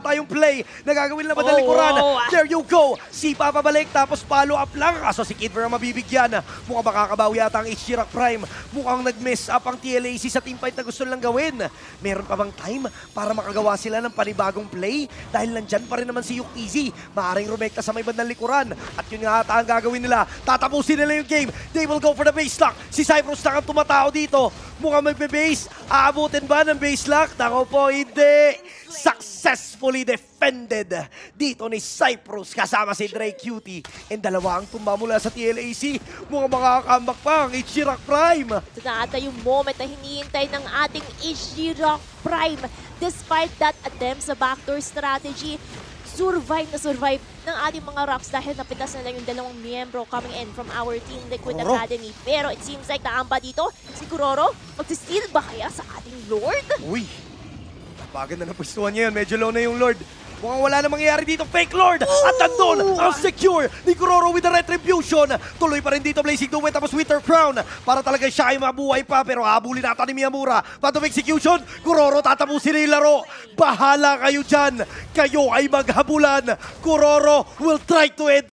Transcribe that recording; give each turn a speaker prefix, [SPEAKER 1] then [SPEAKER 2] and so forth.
[SPEAKER 1] tayong play na gagawin na madali likuran. There you go. Sipa pabalik tapos follow up lang. Kaso si Kid Ver ang mabibigyan. Mukhang makakabawi yata ang HG Rock Prime. Mukhang nag-mess up ang TLAC sa teamfight na gusto lang gawin. Meron pa bang time para makagawa sila ng panibagong play? Dahil nandyan pa rin naman si Yuk Easy. Maaring rumekta sa may bandang likuran. At yun nga ata ang gagawin nila. Tatapusin nila yung game. They will go for the base lock. Si Cyprus lang ang tumatao dito. Mukhang magbe-base. Aabutin ba ng base lock? Nako po, hindi. Successfully defended dito ni Cyprus kasama si Dre Cutie. And dalawa ang tumba mula sa TLAC. Mukhang makakambak pa ang HG Rock Prime.
[SPEAKER 2] Ito na ata yung moment na hinihintay ng ating HG Rock Prime. Despite that attempt sa backdoor strategy, survive ng ating mga Rocks dahil napitas na lang yung dalawang miyembro coming in from our Team Liquid
[SPEAKER 1] Kuroro.
[SPEAKER 2] Academy. Pero it seems like naamba dito si Kuroro. Magsisteal ba kaya sa ating Lord?
[SPEAKER 1] Uy, bagay na napwestuhan niya yun. Medyo low na yung Lord. Mukhang wala na mangyayari dito. Fake Lord! At nandun ang secure ni Kuroro with the retribution. Tuloy pa rin dito Blazing Duet tapos Winter Crown. Para talaga siya ay mabuhay pa pero habulin nata ni Miyamura. Phantom Execution. Kuroro tatapusin na yung laro. Bahala kayo dyan. Kayo ay maghabulan. Kuroro will try to end